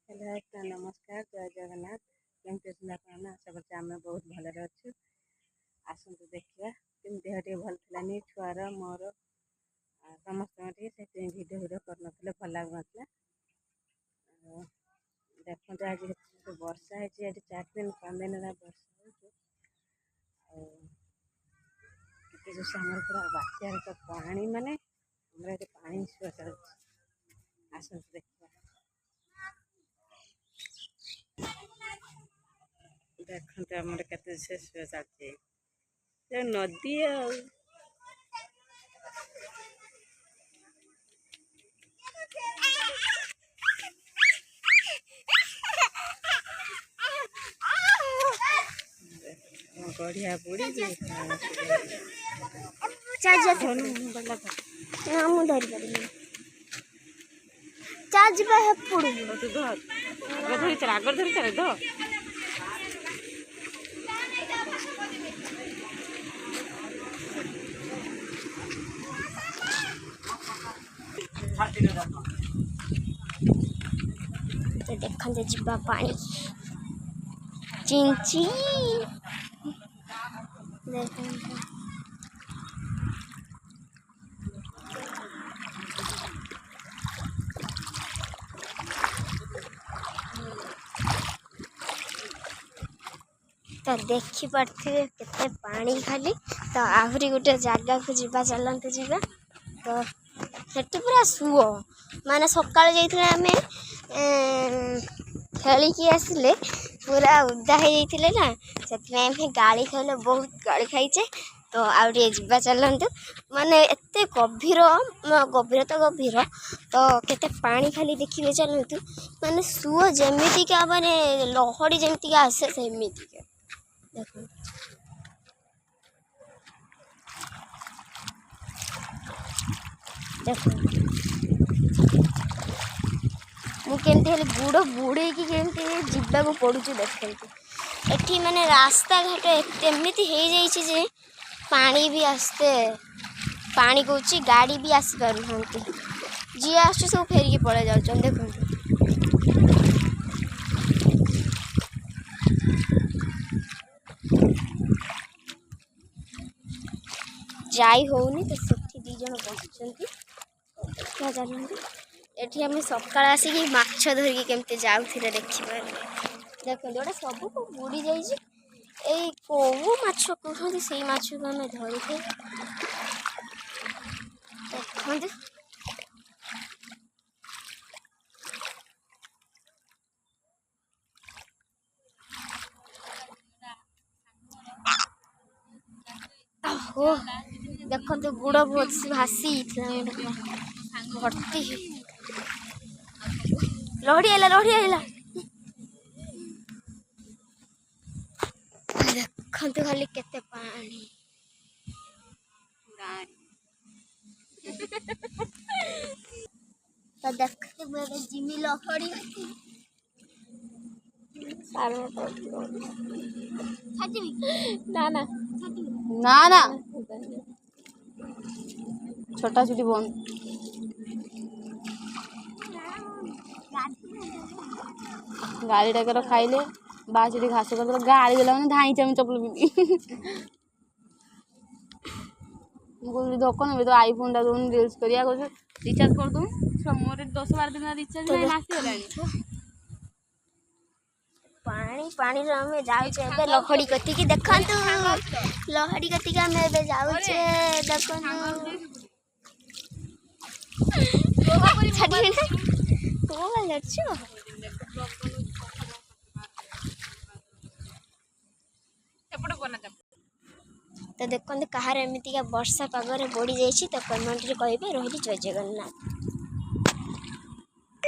Hello नमस्कार जय जगन्नाथ केमती अच्छा करते आम बहुत भलि अच्छु आसतु देखा कि देह टे भल थी छुआर मोर समस्त भिडियो भिडियो कर भल लगुन देखते आज वर्षा है 4 दिन 5 दिन वर्षा हो पूरा बात्यार तो पानी माने पानी सुआ चलती आसतु देखा देखते आम के सुआ चलती नदी गढ़िया बुड़ी चार्ज ना मु धरि पारि चार्ज पे है पड़ू तू धर धरी चल आगर धरी चल धर देखते जीवा पानी चिंची तो देखी पारे केते पानी खाली तो आहरी गोटे जगह को जीवा चलते जीवा तो सेठी पूरा सुओ माने सकाळ जाइथिले आमे खेलिकी आसिले पूरा उदा हो जाइथिले ना से गाड़ी खाइले बहुत गाड़ी खाइचे तो आउटे जीवा चलते माने एते गभीर गभीर तो केते पानी खाली देखिए चलतु माने सुओ जेमितिका माने लहड़ी जेमितिका आसे सेमितिका देखो देखो मुझे गुड़ बुड़े कि जीवा को पड़ू देखते एटी माने रास्ता घाट एमती हो जाइए पानी भी आसते पानी कौची गाड़ी भी आसी पार जी आस सब फेरिकी पड़े जाऊँ देखो जाई होनी तो सेठी दी जन बसुंट देखा चलते एठी आम सकाळ आसिकी माछ धरिकी केमती जाऊथिले देखिबार देखो जोड़ा सब को बुड़ी जाइए कौ माछ कहते से माछ को आम धरिथे देखते हो देखते गुड़ बहुत भासी भर्ती लहड़ी आइला देखते खाली केते पानी तो देखते मेरे जिमी लहड़ी ना ना ना ना छोटा छुटी बंद गाड़ी टाकर खाइले बाहर से घास कर गाड़ी गला मैंने धाई चम चपल पिंधि धोकन तो आईफोन टा दून रिल्स करिया रिचार्ज कर दूँ मोर 10-12 दिन रिचार्ज नहीं मासी पानी पानी में जाऊचे एबे लहड़ी कति की देखंतु लहड़ी कति का में एबे जाऊचे देखंतु छाडी तो लड़छो तो देखते कहार एमती वर्षा पागरे बढ़ी जाइए तो कमेंट रे कहिबे रही जय जगन्नाथ।